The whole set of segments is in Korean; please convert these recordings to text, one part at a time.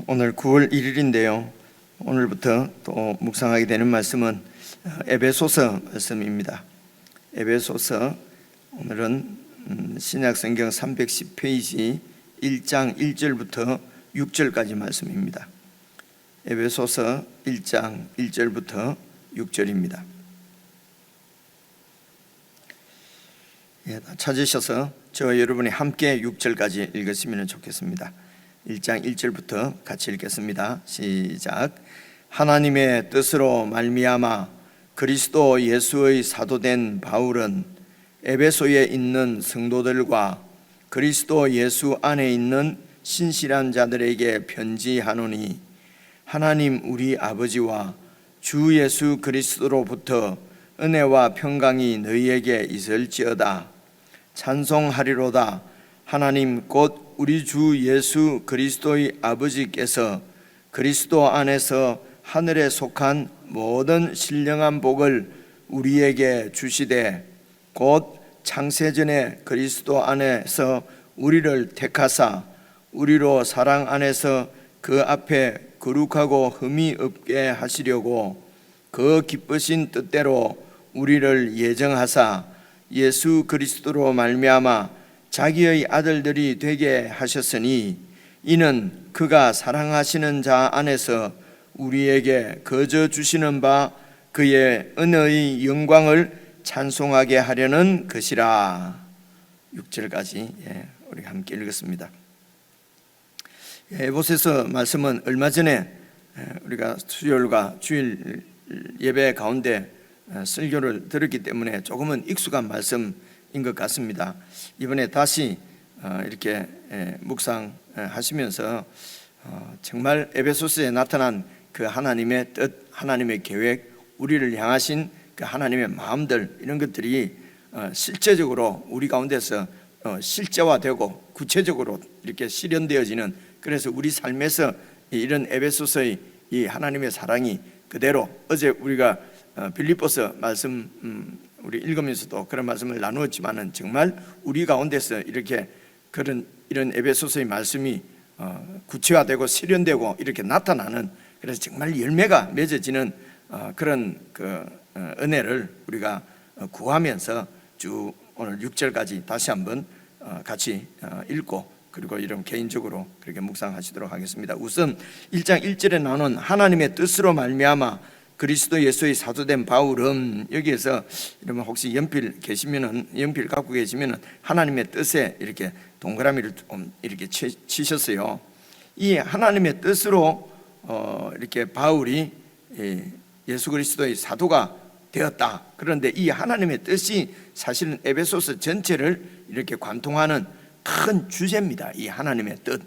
오늘 9월 1일인데요. 오늘부터 또 묵상하게 되는 말씀은 에베소서 말씀입니다. 에베소서 오늘은 신약성경 310페이지 1장 1절부터 6절까지 말씀입니다. 에베소서 1장 1절부터 6절입니다. 찾으셔서 저와 여러분이 함께 6절까지 읽으시면 좋겠습니다. 1장 1절부터 같이 읽겠습니다. 시작. 하나님의 뜻으로 말미암아 그리스도 예수의 사도된 바울은 에베소에 있는 성도들과 그리스도 예수 안에 있는 신실한 자들에게 편지하노니, 하나님 우리 아버지와 주 예수 그리스도로부터 은혜와 평강이 너희에게 있을지어다. 찬송하리로다. 하나님 곧 우리 주 예수 그리스도의 아버지께서 그리스도 안에서 하늘에 속한 모든 신령한 복을 우리에게 주시되, 곧 창세전에 그리스도 안에서 우리를 택하사 우리로 사랑 안에서 그 앞에 거룩하고 흠이 없게 하시려고 그 기쁘신 뜻대로 우리를 예정하사 예수 그리스도로 말미암아 자기의 아들들이 되게 하셨으니, 이는 그가 사랑하시는 자 안에서 우리에게 거저 주시는 바 그의 은혜의 영광을 찬송하게 하려는 것이라. 6절까지 우리 함께 읽었습니다. 에베소서 말씀은 얼마 전에 우리가 수요일과 주일 예배 가운데 설교를 들었기 때문에 조금은 익숙한 말씀인 것 같습니다. 이번에 다시 이렇게 묵상하시면서 정말 에베소서에 나타난 그 하나님의 뜻, 하나님의 계획, 우리를 향하신 그 하나님의 마음들, 이런 것들이 실제적으로 우리 가운데서 실제화되고 구체적으로 이렇게 실현되어지는, 그래서 우리 삶에서 이런 에베소서의 이 하나님의 사랑이 그대로, 어제 우리가 빌립보서 말씀 우리 읽으면서도 그런 말씀을 나누었지만은, 정말 우리 가운데서 이렇게 이런 에베소서의 말씀이 구체화되고 실현되고 이렇게 나타나는, 그래서 정말 열매가 맺어지는 그런 은혜를 우리가 구하면서 쭉 오늘 6절까지 다시 한번 같이 읽고, 그리고 이런 개인적으로 그렇게 묵상하시도록 하겠습니다. 우선 1장 1절에 나오는 하나님의 뜻으로 말미암아 그리스도 예수의 사도된 바울은, 여기에서 여러분 혹시 연필 갖고 계시면은 하나님의 뜻에 이렇게 동그라미를 이렇게 치셨어요. 이 하나님의 뜻으로 이렇게 바울이 예수 그리스도의 사도가 되었다. 그런데 이 하나님의 뜻이 사실은 에베소서 전체를 이렇게 관통하는 큰 주제입니다. 이 하나님의 뜻.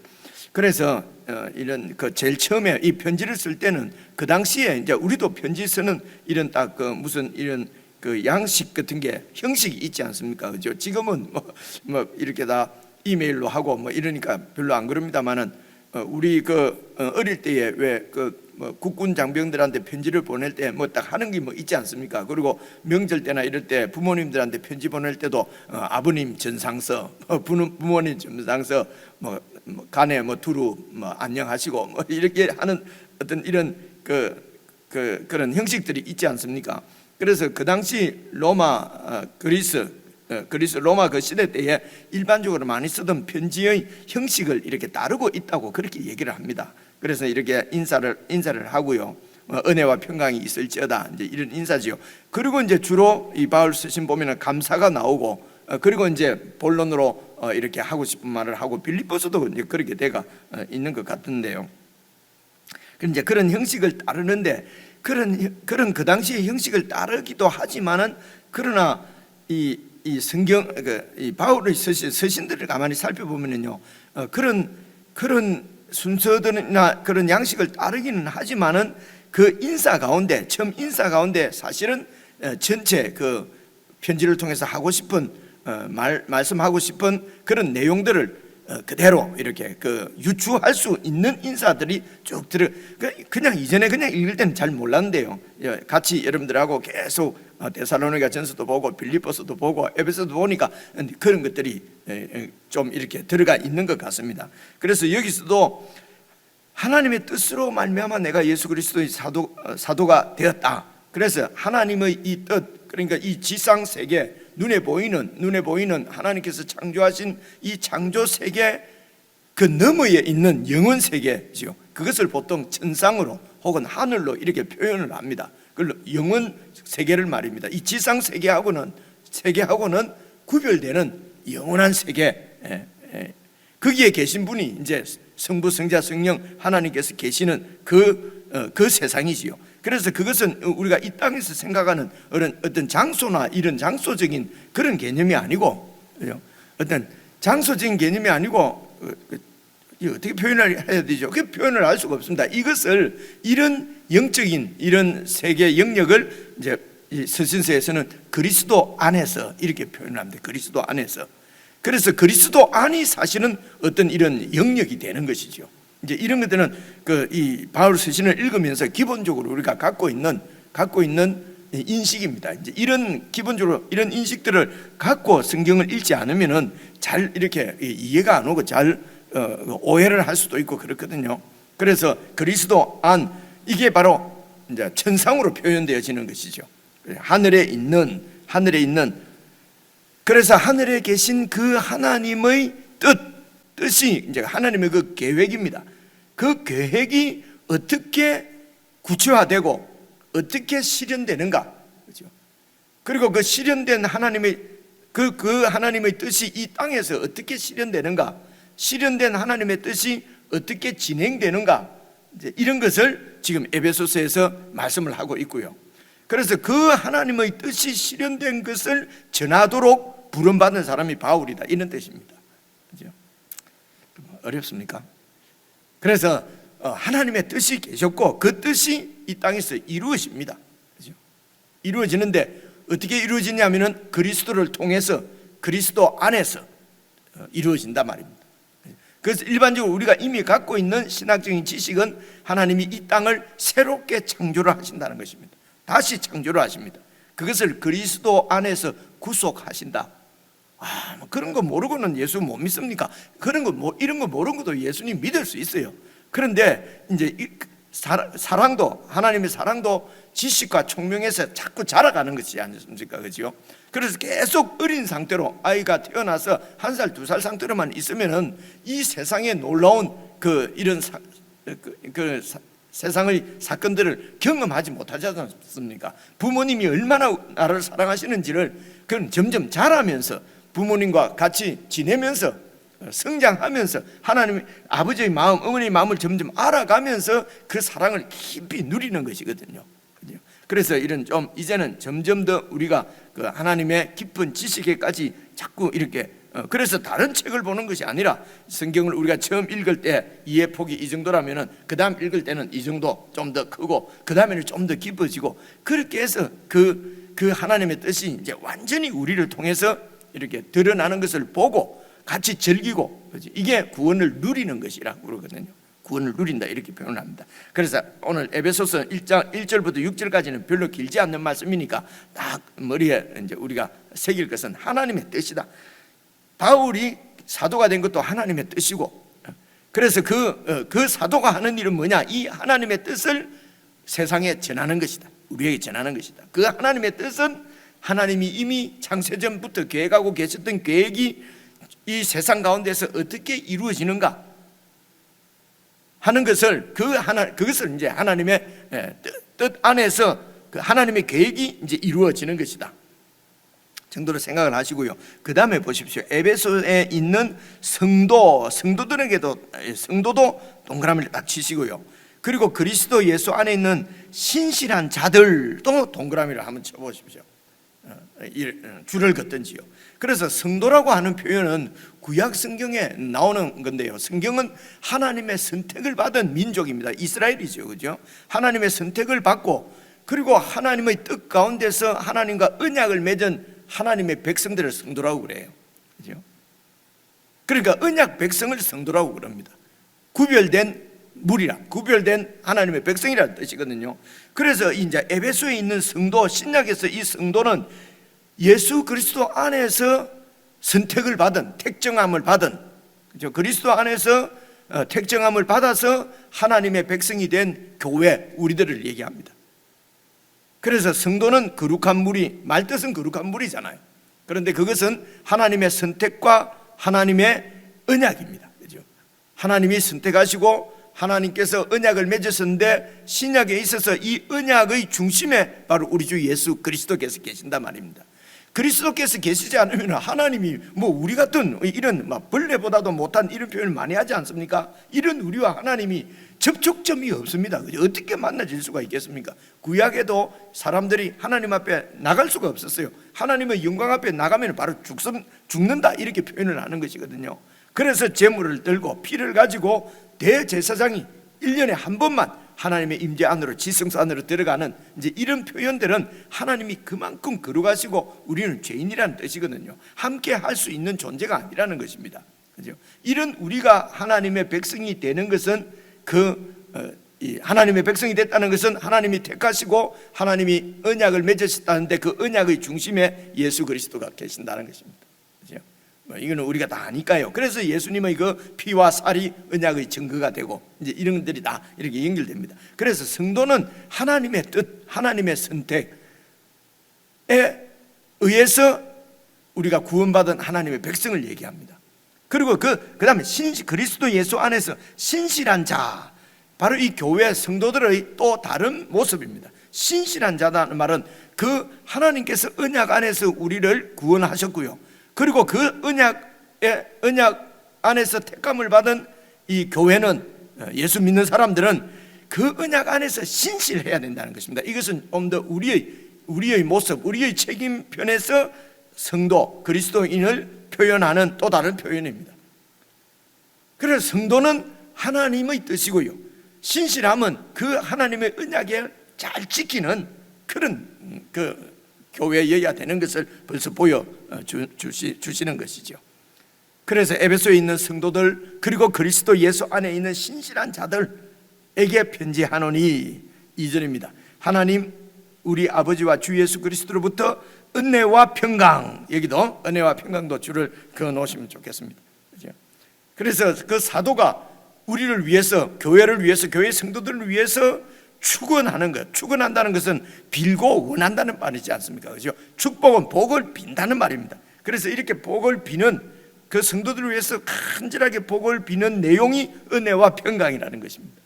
그래서 이런 제일 처음에 이 편지를 쓸 때는, 그 당시에 이제 우리도 편지 쓰는 이런 딱 무슨 이런 양식 같은 게, 형식이 있지 않습니까? 그죠? 지금은 뭐 이렇게 다 이메일로 하고 뭐 이러니까 별로 안 그럽니다만은, 우리 어릴 때에 왜 국군 장병들한테 편지를 보낼 때 뭐 딱 하는 게 뭐 있지 않습니까? 그리고 명절 때나 이럴 때 부모님들한테 편지 보낼 때도 아버님 전상서, 부모님 전상서, 간에 두루 안녕하시고 이렇게 하는 어떤 이런 그런 형식들이 있지 않습니까? 그래서 그 당시 그리스 로마 그 시대 때에 일반적으로 많이 쓰던 편지의 형식을 이렇게 따르고 있다고 그렇게 얘기를 합니다. 그래서 이렇게 인사를 하고요. 은혜와 평강이 있을지어다, 이제 이런 인사지요. 그리고 이제 주로 이 바울 쓰신 보면은 감사가 나오고, 그리고 이제 본론으로 이렇게 하고 싶은 말을 하고, 빌립보서도 이제 그렇게 돼가 있는 것 같은데요. 이제 그런 형식을 따르는데, 그런 그 당시의 형식을 따르기도 하지만은, 그러나 이 성경 이 바울의 서신들을 가만히 살펴보면요, 그런 순서들이나 그런 양식을 따르기는 하지만은, 그 처음 인사 가운데 사실은 전체 그 편지를 통해서 하고 싶은 말씀하고 싶은 그런 내용들을 그대로 이렇게 유추할 수 있는 인사들이 쭉 그냥 이전에 그냥 읽을 때는 잘 몰랐는데요, 같이 여러분들하고 계속 데살로니가 전서도 보고 빌립보서도 보고 에베소도 보니까 그런 것들이 좀 이렇게 들어가 있는 것 같습니다. 그래서 여기서도 하나님의 뜻으로 말미암아 내가 예수 그리스도의 사도가 되었다. 그래서 하나님의 이 뜻, 그러니까 이 지상 세계, 눈에 보이는 하나님께서 창조하신 이 창조 세계 그 너머에 있는 영혼 세계지요. 그것을 보통 천상으로 혹은 하늘로 이렇게 표현을 합니다. 그걸로 영혼 세계를 말입니다. 이 지상 세계하고는 구별되는 영원한 세계, 거기에 계신 분이 이제 성부, 성자, 성령 하나님께서 계시는 그 세상이지요. 그래서 그것은 우리가 이 땅에서 생각하는 어떤 장소나 이런 장소적인 그런 개념이 아니고, 어떤 장소적인 개념이 아니고, 어떻게 표현을 해야 되죠? 그 표현을 할 수가 없습니다. 이것을 이런 영적인 이런 세계 영역을 이제 이 서신서에서는 그리스도 안에서 이렇게 표현합니다. 그리스도 안에서. 그래서 그리스도 안이 사실은 어떤 이런 영역이 되는 것이죠. 이제 이런 것들은 이 바울 서신을 읽으면서 기본적으로 우리가 갖고 있는 인식입니다. 이제 이런 기본적으로 이런 인식들을 갖고 성경을 읽지 않으면은 잘 이렇게 이해가 안 오고 잘 오해를 할 수도 있고 그렇거든요. 그래서 그리스도 안, 이게 바로 이제 천상으로 표현되어지는 것이죠. 하늘에 있는 그래서 하늘에 계신 그 하나님의 뜻이 이제 하나님의 그 계획입니다. 그 계획이 어떻게 구체화되고 어떻게 실현되는가, 그렇죠? 그리고 그 실현된 하나님의 그 하나님의 뜻이 이 땅에서 어떻게 실현되는가, 실현된 하나님의 뜻이 어떻게 진행되는가, 이제 이런 것을 지금 에베소서에서 말씀을 하고 있고요. 그래서 그 하나님의 뜻이 실현된 것을 전하도록 부름받은 사람이 바울이다, 이런 뜻입니다. 그렇죠? 어렵습니까? 그래서 하나님의 뜻이 계셨고 그 뜻이 이 땅에서 이루어집니다. 그렇죠? 이루어지는데 어떻게 이루어지냐면은 그리스도를 통해서 그리스도 안에서 이루어진단 말입니다. 그래서 일반적으로 우리가 이미 갖고 있는 신학적인 지식은 하나님이 이 땅을 새롭게 창조를 하신다는 것입니다. 다시 창조를 하십니다. 그것을 그리스도 안에서 구속하신다. 뭐 그런 거 모르고는 예수 못 믿습니까? 그런 거 이런 거 모르는 것도 예수님 믿을 수 있어요. 그런데 이제 사랑도, 하나님의 사랑도 지식과 총명에서 자꾸 자라가는 것이 아니십니까? 그죠? 그래서 계속 어린 상태로 아이가 태어나서 1살, 2살 상태로만 있으면은 이 세상에 놀라운 이런 세상의 사건들을 경험하지 못하지 않습니까? 부모님이 얼마나 나를 사랑하시는지를 그건 점점 자라면서 부모님과 같이 지내면서 성장하면서 하나님 아버지의 마음, 어머니의 마음을 점점 알아가면서 그 사랑을 깊이 누리는 것이거든요. 그래서 이런 좀 이제는 점점 더 우리가 그 하나님의 깊은 지식에까지 자꾸 이렇게 그래서 다른 책을 보는 것이 아니라 성경을 우리가 처음 읽을 때 이해 폭이 이 정도라면은 그 다음 읽을 때는 이 정도 좀 더 크고 그 다음에는 좀 더 깊어지고 그렇게 해서 그 하나님의 뜻이 이제 완전히 우리를 통해서 이렇게 드러나는 것을 보고 같이 즐기고, 이게 구원을 누리는 것이라고 그러거든요. 구원을 누린다 이렇게 표현합니다. 그래서 오늘 에베소서 1장 1절부터 6절까지는 별로 길지 않는 말씀이니까 딱 머리에 이제 우리가 새길 것은 하나님의 뜻이다. 바울이 사도가 된 것도 하나님의 뜻이고, 그래서 그 사도가 하는 일은 뭐냐? 이 하나님의 뜻을 세상에 전하는 것이다. 우리에게 전하는 것이다. 그 하나님의 뜻은 하나님이 이미 창세전부터 계획하고 계셨던 계획이 이 세상 가운데서 어떻게 이루어지는가 하는 것을 그것을 이제 하나님의 뜻 안에서 그 하나님의 계획이 이제 이루어지는 것이다 정도로 생각을 하시고요. 그 다음에 보십시오. 에베소에 있는 성도들에게도 동그라미를 딱 치시고요. 그리고 그리스도 예수 안에 있는 신실한 자들도 동그라미를 한번 쳐보십시오. 줄을 긋든지요. 그래서 성도라고 하는 표현은 구약 성경에 나오는 건데요. 성경은 하나님의 선택을 받은 민족입니다. 이스라엘이죠, 그죠? 하나님의 선택을 받고 그리고 하나님의 뜻 가운데서 하나님과 언약을 맺은 하나님의 백성들을 성도라고 그래요, 그죠? 그러니까 언약 백성을 성도라고 그럽니다. 구별된 무리라, 구별된 하나님의 백성이라는 뜻이거든요. 그래서 이제 에베소에 있는 성도, 신약에서 이 성도는 예수 그리스도 안에서 선택을 받은, 택정함을 받은, 그렇죠? 그리스도 안에서 택정함을 받아서 하나님의 백성이 된 교회, 우리들을 얘기합니다. 그래서 성도는 거룩한 무리, 말뜻은 거룩한 무리잖아요. 그런데 그것은 하나님의 선택과 하나님의 언약입니다. 그죠? 하나님이 선택하시고 하나님께서 언약을 맺으셨는데, 신약에 있어서 이 언약의 중심에 바로 우리 주 예수 그리스도께서 계신단 말입니다. 그리스도께서 계시지 않으면 하나님이 우리 같은 이런 벌레보다도 못한 이런 표현을 많이 하지 않습니까? 이런 우리와 하나님이 접촉점이 없습니다. 어떻게 만나질 수가 있겠습니까? 구약에도 사람들이 하나님 앞에 나갈 수가 없었어요. 하나님의 영광 앞에 나가면 바로 죽는다, 이렇게 표현을 하는 것이거든요. 그래서 제물을 들고 피를 가지고 대제사장이 1년에 한 번만 하나님의 임재 안으로, 지성소 안으로 들어가는 이제 이런 표현들은 하나님이 그만큼 거룩하시고 우리는 죄인이라는 뜻이거든요. 함께 할 수 있는 존재가 아니라는 것입니다. 그죠? 이런 우리가 하나님의 백성이 되는 것은 하나님의 백성이 됐다는 것은 하나님이 택하시고 하나님이 언약을 맺으셨다는데, 그 언약의 중심에 예수 그리스도가 계신다는 것입니다. 그죠? 이거는 우리가 다 아니까요. 그래서 예수님의 그 피와 살이 언약의 증거가 되고, 이제 이런 것들이 다 이렇게 연결됩니다. 그래서 성도는 하나님의 뜻, 하나님의 선택에 의해서 우리가 구원받은 하나님의 백성을 얘기합니다. 그리고 그 다음에 그리스도 예수 안에서 신실한 자, 바로 이 교회 성도들의 또 다른 모습입니다. 신실한 자라는 말은 그 하나님께서 언약 안에서 우리를 구원하셨고요, 그리고 그 언약 안에서 택감을 받은 이 교회는, 예수 믿는 사람들은 그 언약 안에서 신실해야 된다는 것입니다. 이것은 좀 더 우리의 모습, 우리의 책임편에서 성도, 그리스도인을 표현하는 또 다른 표현입니다. 그래서 성도는 하나님의 뜻이고요, 신실함은 그 하나님의 언약에 잘 지키는 그런 교회여야 되는 것을 벌써 보여주시는 것이죠. 그래서 에베소에 있는 성도들, 그리고 그리스도 예수 안에 있는 신실한 자들에게 편지하노니, 2절입니다. 하나님 우리 아버지와 주 예수 그리스도로부터 은혜와 평강, 여기도 은혜와 평강도 줄을 그어 놓으시면 좋겠습니다. 그래서 그 사도가 우리를 위해서, 교회를 위해서, 교회 성도들을 위해서 축원하는 것, 축원한다는 것은 빌고 원한다는 말이지 않습니까? 그죠? 축복은 복을 빈다는 말입니다. 그래서 이렇게 복을 비는, 그 성도들을 위해서 간절하게 복을 비는 내용이 은혜와 평강이라는 것입니다.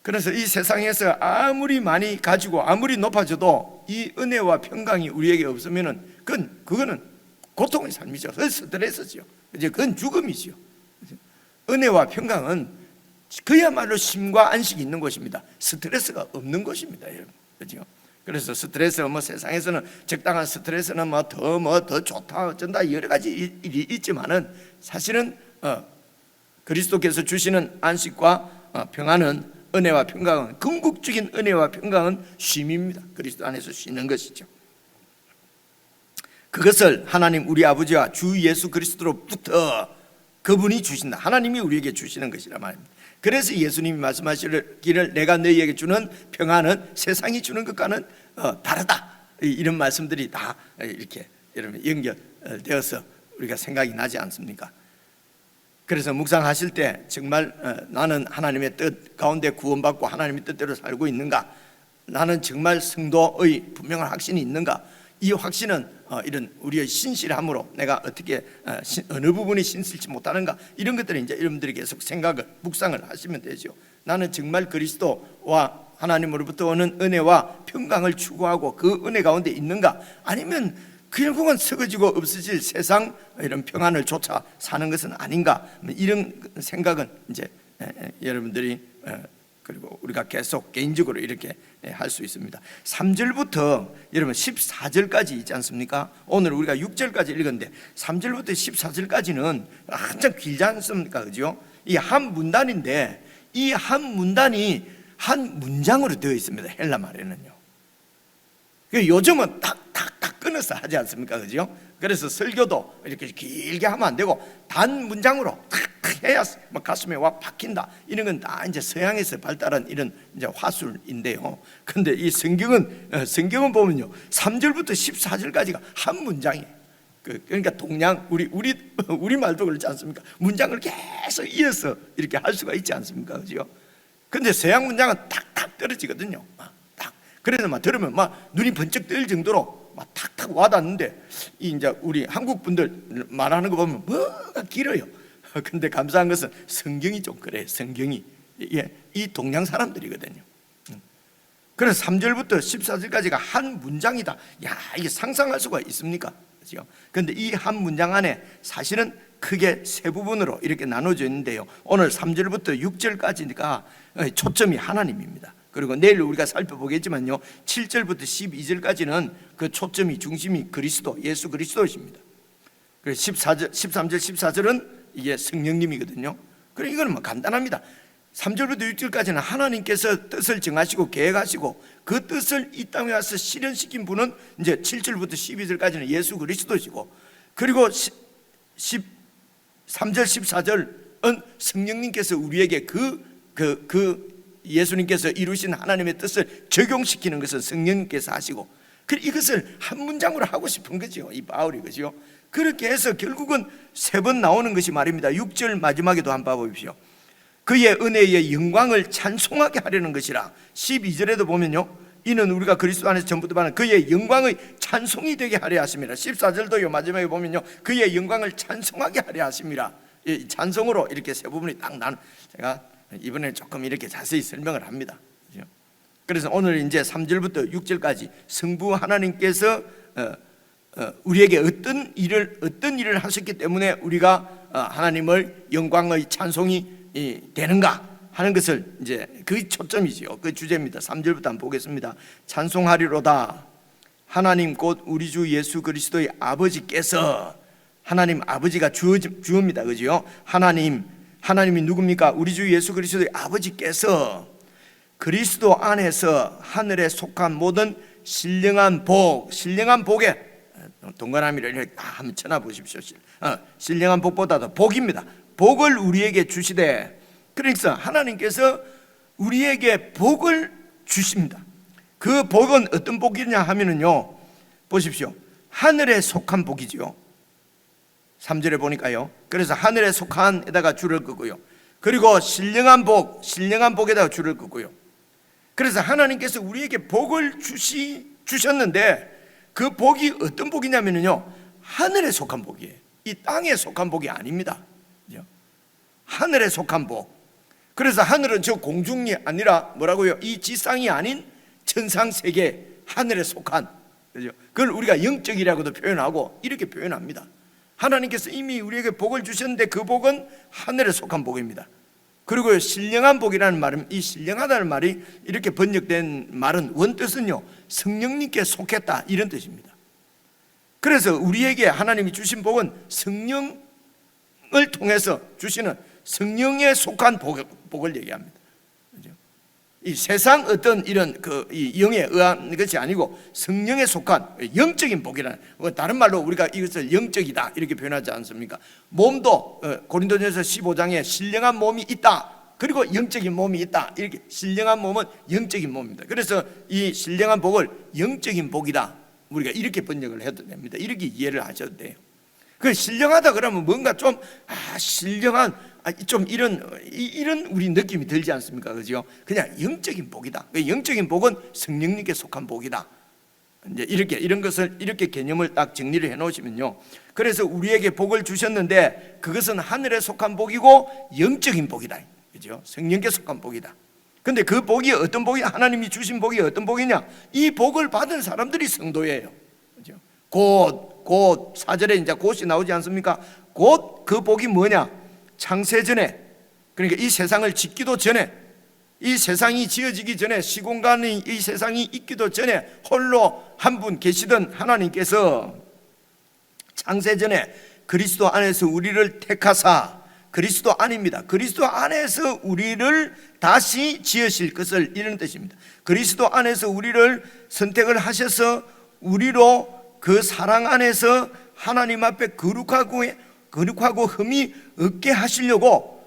그래서 이 세상에서 아무리 많이 가지고 아무리 높아져도 이 은혜와 평강이 우리에게 없으면은 그거는 고통의 삶이죠. 스트레스죠. 그건 죽음이죠. 은혜와 평강은 그야말로 쉼과 안식이 있는 것입니다. 스트레스가 없는 것입니다, 여러분. 그렇죠? 그래서 스트레스, 세상에서는 적당한 스트레스는 더 좋다, 어쩐다, 여러 가지 일이 있지만은 사실은 그리스도께서 주시는 안식과 평안은, 은혜와 평강은, 궁극적인 은혜와 평강은 쉼입니다. 그리스도 안에서 쉬는 것이죠. 그것을 하나님 우리 아버지와 주 예수 그리스도로부터 그분이 주신다. 하나님이 우리에게 주시는 것이라 말입니다. 그래서 예수님이 말씀하시기를 내가 너희에게 주는 평안은 세상이 주는 것과는 다르다. 이런 말씀들이 다 이렇게 여러분 연결되어서 우리가 생각이 나지 않습니까? 그래서 묵상하실 때 정말 나는 하나님의 뜻 가운데 구원받고 하나님의 뜻대로 살고 있는가? 나는 정말 성도의 분명한 확신이 있는가? 이 확신은 이런 우리의 신실함으로 내가 어떻게 어느 부분이 신실치 못하는가, 이런 것들을 이제 여러분들이 계속 생각을, 묵상을 하시면 되죠. 나는 정말 그리스도와 하나님으로부터 오는 은혜와 평강을 추구하고 그 은혜 가운데 있는가? 아니면 결국은 썩어지고 없어질 세상 이런 평안을 쫓아 사는 것은 아닌가? 이런 생각은 이제 여러분들이 그리고 우리가 계속 개인적으로 이렇게 할 수 있습니다. 3절부터 여러분 14절까지 있지 않습니까? 오늘 우리가 6절까지 읽었는데 3절부터 14절까지는 한참 길지 않습니까? 그죠? 이 한 문단인데 이 한 문단이 한 문장으로 되어 있습니다. 헬라 말에는요. 요즘은 탁탁탁 끊어서 하지 않습니까? 그죠? 그래서 설교도 이렇게 길게 하면 안 되고 단 문장으로 탁탁 해야 가슴에 와 박힌다. 이런 건 다 이제 서양에서 발달한 이런 이제 화술인데요. 근데 이 성경은 보면요, 3절부터 14절까지가 한 문장이에요. 그러니까 동양 우리 말도 그렇지 않습니까? 문장을 계속 이어서 이렇게 할 수가 있지 않습니까? 그죠? 근데 서양 문장은 탁탁 떨어지거든요. 딱. 그래서 막 들으면 막 눈이 번쩍 뜨일 정도로 막 탁탁 와닿는데, 이제 우리 한국 분들 말하는 거 보면 뭐가 길어요. 근데 감사한 것은 성경이 좀 그래요. 성경이 이 동양 사람들이거든요. 그래서 3절부터 14절까지가 한 문장이다. 야, 이게 상상할 수가 있습니까? 그렇죠? 그런데 이 한 문장 안에 사실은 크게 세 부분으로 이렇게 나눠져 있는데요, 오늘 3절부터 6절까지가 초점이 하나님입니다. 그리고 내일 우리가 살펴보겠지만요, 7절부터 12절까지는 그 초점이 중심이 그리스도, 예수 그리스도이십니다. 그래서 13절 14절은 이게 성령님이거든요. 그래, 이거는 뭐 간단합니다. 3절부터 6절까지는 하나님께서 뜻을 정하시고 계획하시고 그 뜻을 이 땅에 와서 실현시킨 분은 이제 7절부터 12절까지는 예수 그리스도시고, 그리고 3절 14절은 성령님께서 우리에게 예수님께서 이루신 하나님의 뜻을 적용시키는 것은 성령님께서 하시고, 이것을 한 문장으로 하고 싶은 거죠, 이 바울이. 그죠? 그렇게 해서 결국은 세 번 나오는 것이 말입니다. 6절 마지막에도 한번 봐보십시오. 그의 은혜의 영광을 찬송하게 하려는 것이라. 12절에도 보면요, 이는 우리가 그리스도 안에서 전부터 받는 그의 영광의 찬송이 되게 하려 하심이라. 14절도요, 마지막에 보면요, 그의 영광을 찬송하게 하려 하심이라. 이 찬송으로 이렇게 세 부분이 딱 제가 이번에 조금 이렇게 자세히 설명을 합니다. 그래서 오늘 이제 3절부터 6절까지 성부 하나님께서 우리에게 어떤 일을 하셨기 때문에 우리가 하나님을 영광의 찬송이 되는가 하는 것을 이제 그 초점이지요. 그 주제입니다. 3절부터 한번 보겠습니다. 찬송하리로다 하나님 곧 우리 주 예수 그리스도의 아버지께서, 하나님 아버지가 주어입니다. 그죠? 하나님이 누굽니까? 우리 주 예수 그리스도의 아버지께서 그리스도 안에서 하늘에 속한 모든 신령한 복에 동그라미를 이렇게 한번 쳐놔보십시오. 신령한 복보다도 복입니다. 복을 우리에게 주시되, 그러니까 하나님께서 우리에게 복을 주십니다. 그 복은 어떤 복이냐 하면은요, 보십시오, 하늘에 속한 복이지요. 3절에 보니까요. 그래서 하늘에 속한에다가 줄을 끄고요, 그리고 신령한 복에다가 줄을 끄고요. 그래서 하나님께서 우리에게 복을 주셨는데 그 복이 어떤 복이냐면요, 하늘에 속한 복이에요. 이 땅에 속한 복이 아닙니다. 하늘에 속한 복. 그래서 하늘은 저 공중이 아니라 뭐라고요? 이 지상이 아닌 천상 세계, 하늘에 속한, 그죠? 그걸 우리가 영적이라고도 표현하고 이렇게 표현합니다. 하나님께서 이미 우리에게 복을 주셨는데 그 복은 하늘에 속한 복입니다. 그리고 신령한 복이라는 말은, 이 신령하다는 말이 이렇게 번역된 말은 원뜻은요, 성령님께 속했다 이런 뜻입니다. 그래서 우리에게 하나님이 주신 복은 성령을 통해서 주시는 성령에 속한 복을 얘기합니다. 이 세상 어떤 이런 이 영에 의한 것이 아니고 성령에 속한 영적인 복이라는, 다른 말로 우리가 이것을 영적이다 이렇게 표현하지 않습니까? 몸도 고린도전서 15장에 신령한 몸이 있다, 그리고 영적인 몸이 있다, 이렇게 신령한 몸은 영적인 몸입니다. 그래서 이 신령한 복을 영적인 복이다, 우리가 이렇게 번역을 해도 됩니다. 이렇게 이해를 하셔도 돼요. 그 신령하다 그러면 뭔가 좀 신령한 좀 이런 우리 느낌이 들지 않습니까? 그죠? 그냥 영적인 복이다. 영적인 복은 성령님께 속한 복이다. 이제 이런 것을 이렇게 개념을 딱 정리를 해 놓으시면요, 그래서 우리에게 복을 주셨는데 그것은 하늘에 속한 복이고 영적인 복이다. 그죠? 성령께 속한 복이다. 근데 그 복이 어떤 복이, 하나님이 주신 복이 어떤 복이냐? 이 복을 받은 사람들이 성도예요. 그죠? 곧 4절에 이제 곧이 나오지 않습니까? 곧 그 복이 뭐냐? 창세전에, 그러니까 이 세상을 짓기도 전에, 이 세상이 지어지기 전에, 시공간이 이 세상이 있기도 전에 홀로 한 분 계시던 하나님께서 창세전에 그리스도 안에서 우리를 택하사, 그리스도 안입니다. 그리스도 안에서 우리를 다시 지으실 것을, 이런 뜻입니다. 그리스도 안에서 우리를 선택을 하셔서 우리로 그 사랑 안에서 하나님 앞에 거룩하고 흠이 없게 하시려고,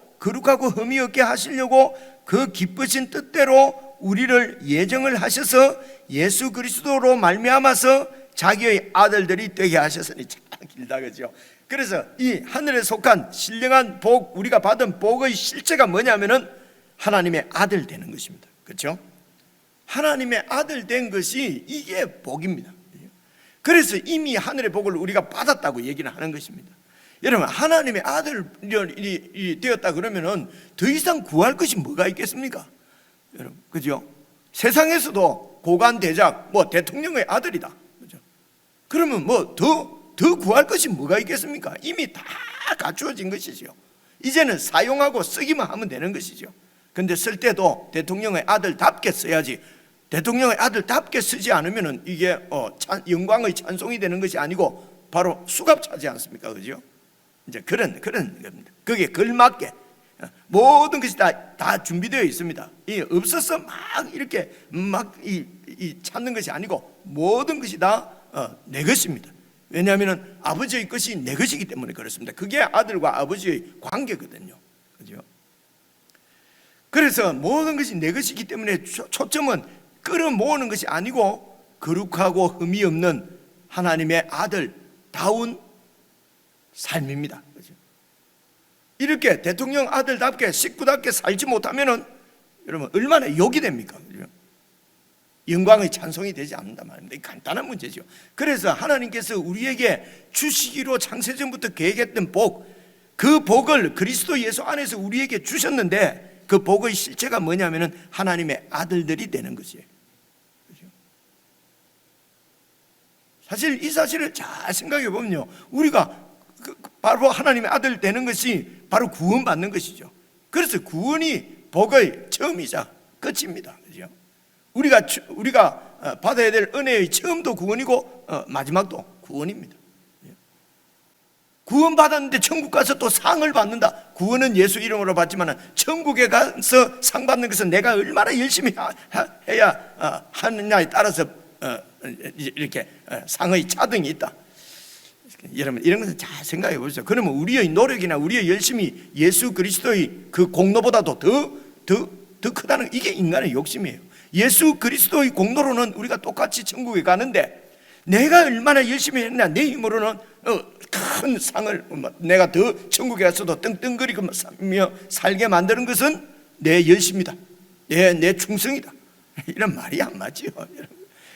그 기쁘신 뜻대로 우리를 예정을 하셔서 예수 그리스도로 말미암아서 자기의 아들들이 되게 하셨으니, 길다, 그죠? 그래서 이 하늘에 속한 신령한 복, 우리가 받은 복의 실체가 뭐냐면은 하나님의 아들 되는 것입니다. 그렇죠? 하나님의 아들 된 것이 이게 복입니다. 그래서 이미 하늘의 복을 우리가 받았다고 얘기를 하는 것입니다. 여러분, 하나님의 아들이 되었다 그러면은 더 이상 구할 것이 뭐가 있겠습니까? 여러분, 그죠? 세상에서도 고관 대작, 대통령의 아들이다, 그죠? 그러면 더 구할 것이 뭐가 있겠습니까? 이미 다 갖추어진 것이죠. 이제는 사용하고 쓰기만 하면 되는 것이죠. 근데 쓸 때도 대통령의 아들답게 써야지, 대통령의 아들답게 쓰지 않으면은 이게 영광의 찬송이 되는 것이 아니고 바로 수갑차지 않습니까? 그죠? 이제 그런 겁니다. 거기에 걸맞게 모든 것이 다 준비되어 있습니다. 이 없어서 막 이렇게 이 찾는 것이 아니고 모든 것이 다 내 것입니다. 왜냐하면 아버지의 것이 내 것이기 때문에 그렇습니다. 그게 아들과 아버지의 관계거든요. 그죠? 그래서 모든 것이 내 것이기 때문에 초점은 끌어모으는 것이 아니고 거룩하고 흠이 없는 하나님의 아들다운 삶입니다. 그죠? 이렇게 대통령 아들답게 식구답게 살지 못하면은 여러분 얼마나 욕이 됩니까? 그죠? 영광의 찬송이 되지 않는단 말입니다. 간단한 문제죠. 그래서 하나님께서 우리에게 주시기로 창세전부터 계획했던 복, 그 복을 그리스도 예수 안에서 우리에게 주셨는데 그 복의 실체가 뭐냐면은 하나님의 아들들이 되는 것이에요. 그죠? 사실 이 사실을 잘 생각해 보면요, 우리가 바로 하나님의 아들 되는 것이 바로 구원받는 것이죠. 그래서 구원이 복의 처음이자 끝입니다. 그죠? 우리가 받아야 될 은혜의 처음도 구원이고 마지막도 구원입니다. 구원받았는데 천국 가서 또 상을 받는다. 구원은 예수 이름으로 받지만 천국에 가서 상 받는 것은 내가 얼마나 열심히 해야 하느냐에 따라서 이렇게 상의 차등이 있다. 여러분, 이런 것은 잘 생각해 보세요. 그러면 우리의 노력이나 우리의 열심이 예수 그리스도의 그 공로보다도 더 크다는, 이게 인간의 욕심이에요. 예수 그리스도의 공로로는 우리가 똑같이 천국에 가는데 내가 얼마나 열심히 했냐, 내 힘으로는 큰 상을, 내가 더 천국에 가서도 떵떵거리며 살게 만드는 것은 내 열심이다, 내 충성이다, 이런 말이 안 맞지요.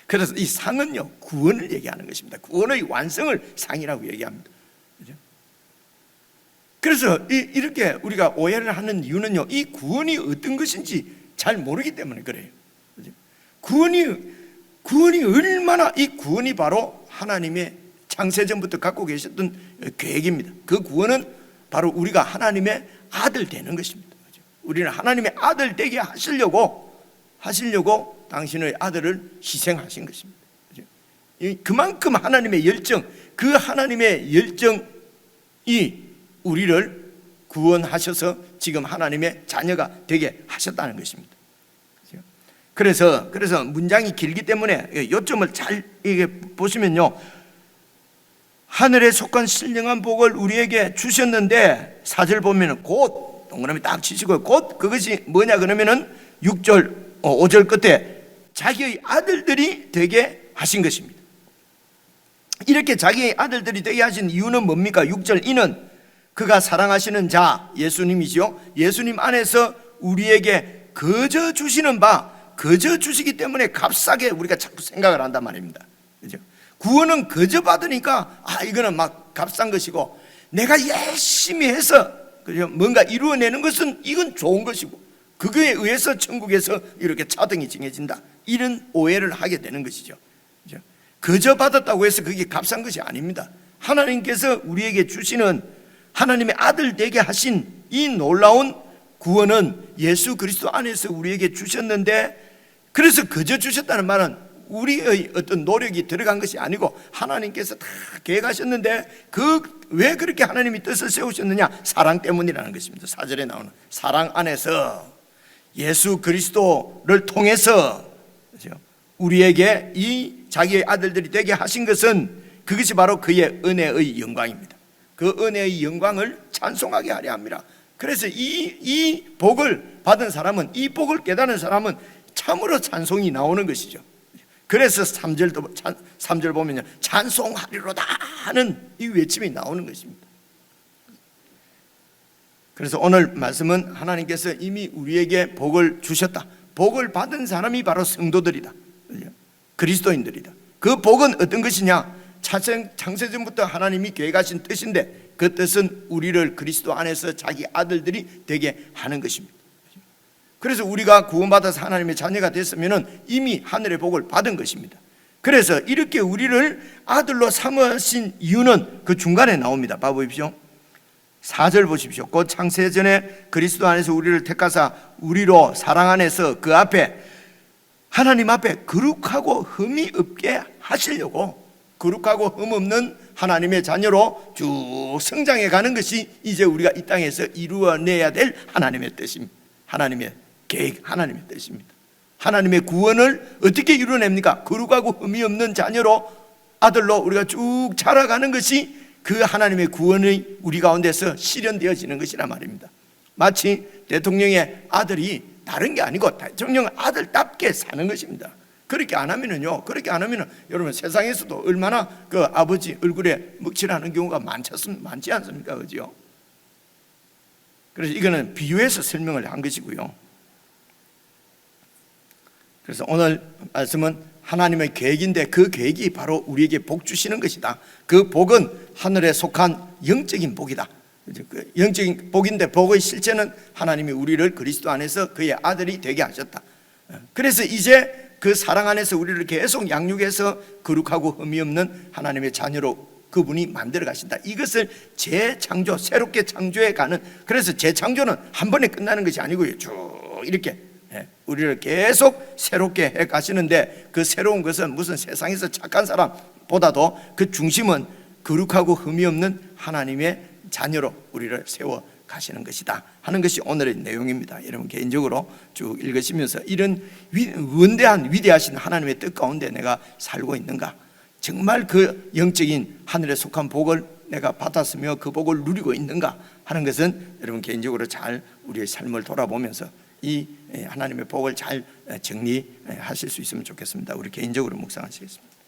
그래서 이 상은요, 구원을 얘기하는 것입니다. 구원의 완성을 상이라고 얘기합니다. 그죠? 그래서 이렇게 우리가 오해를 하는 이유는요, 이 구원이 어떤 것인지 잘 모르기 때문에 그래요. 그죠? 구원이 얼마나, 이 구원이 바로 하나님의 창세전부터 갖고 계셨던 계획입니다. 그 구원은 바로 우리가 하나님의 아들 되는 것입니다. 그죠? 우리는 하나님의 아들 되게 하시려고 당신의 아들을 희생하신 것입니다. 그죠? 그만큼 하나님의 열정, 그 하나님의 열정이 우리를 구원하셔서 지금 하나님의 자녀가 되게 하셨다는 것입니다. 그래서 문장이 길기 때문에 요점을 잘 보시면요, 하늘에 속한 신령한 복을 우리에게 주셨는데 4절 보면은 곧 동그라미 딱 치시고 곧 그것이 뭐냐 그러면은 6절 5절 끝에 자기의 아들들이 되게 하신 것입니다. 이렇게 자기의 아들들이 되게 하신 이유는 뭡니까? 6절 이는 그가 사랑하시는 자 예수님이죠. 예수님 안에서 우리에게 거저 주시는 바, 거저 주시기 때문에 값싸게 우리가 자꾸 생각을 한단 말입니다. 그죠? 구원은 거저 받으니까 이거는 막 값싼 것이고, 내가 열심히 해서 그죠? 뭔가 이루어내는 것은 이건 좋은 것이고, 그거에 의해서 천국에서 이렇게 차등이 정해진다, 이런 오해를 하게 되는 것이죠. 그죠? 거저 받았다고 해서 그게 값싼 것이 아닙니다. 하나님께서 우리에게 주시는, 하나님의 아들 되게 하신 이 놀라운 구원은 예수 그리스도 안에서 우리에게 주셨는데, 그래서 거저 주셨다는 말은 우리의 어떤 노력이 들어간 것이 아니고 하나님께서 다 계획하셨는데, 왜 그렇게 하나님이 뜻을 세우셨느냐? 사랑 때문이라는 것입니다. 4절에 나오는 사랑 안에서 예수 그리스도를 통해서 우리에게 이 자기의 아들들이 되게 하신 것은, 그것이 바로 그의 은혜의 영광입니다. 그 은혜의 영광을 찬송하게 하려 합니다. 그래서 이 복을 받은 사람은, 이 복을 깨달은 사람은 참으로 찬송이 나오는 것이죠. 그래서 3절 보면요, 찬송하리로다 하는 이 외침이 나오는 것입니다. 그래서 오늘 말씀은 하나님께서 이미 우리에게 복을 주셨다. 복을 받은 사람이 바로 성도들이다, 그리스도인들이다. 그 복은 어떤 것이냐? 창세전부터 하나님이 계획하신 뜻인데, 그 뜻은 우리를 그리스도 안에서 자기 아들들이 되게 하는 것입니다. 그래서 우리가 구원받아서 하나님의 자녀가 됐으면 이미 하늘의 복을 받은 것입니다. 그래서 이렇게 우리를 아들로 삼으신 이유는 그 중간에 나옵니다. 봐보십시오. 4절 보십시오. 곧 창세전에 그리스도 안에서 우리를 택하사 우리로 사랑 안에서 그 앞에, 하나님 앞에 거룩하고 흠이 없게 하시려고, 거룩하고 흠 없는 하나님의 자녀로 쭉 성장해 가는 것이 이제 우리가 이 땅에서 이루어내야 될 하나님의 뜻입니다. 하나님의 계획, 하나님의 뜻입니다. 하나님의 구원을 어떻게 이루어냅니까? 거룩하고 흠이 없는 자녀로, 아들로 우리가 쭉 자라가는 것이 그 하나님의 구원이 우리 가운데서 실현되어지는 것이란 말입니다. 마치 대통령의 아들이 다른 게 아니고 대통령 아들답게 사는 것입니다. 그렇게 안 하면은요, 그렇게 안 하면은 여러분 세상에서도 얼마나 그 아버지 얼굴에 먹칠하는 경우가 많지 않습니까? 그죠? 그래서 이거는 비유해서 설명을 한 것이고요. 그래서 오늘 말씀은 하나님의 계획인데, 그 계획이 바로 우리에게 복 주시는 것이다. 그 복은 하늘에 속한 영적인 복이다. 영적인 복인데, 복의 실체는 하나님이 우리를 그리스도 안에서 그의 아들이 되게 하셨다. 그래서 이제 그 사랑 안에서 우리를 계속 양육해서 거룩하고 흠이 없는 하나님의 자녀로 그분이 만들어 가신다. 이것을 재창조, 새롭게 창조해 가는, 그래서 재창조는 한 번에 끝나는 것이 아니고요, 쭉 이렇게 우리를 계속 새롭게 해 가시는데, 그 새로운 것은 무슨 세상에서 착한 사람보다도 그 중심은 거룩하고 흠이 없는 하나님의 자녀로 우리를 세워 가시는 것이다 하는 것이 오늘의 내용입니다. 여러분 개인적으로 쭉 읽으시면서 이런 원대한 위대하신 하나님의 뜻 가운데 내가 살고 있는가, 정말 그 영적인 하늘에 속한 복을 내가 받았으며 그 복을 누리고 있는가 하는 것은 여러분 개인적으로 잘 우리의 삶을 돌아보면서 이 하나님의 복을 잘 정리하실 수 있으면 좋겠습니다. 우리 개인적으로 묵상하시겠습니다.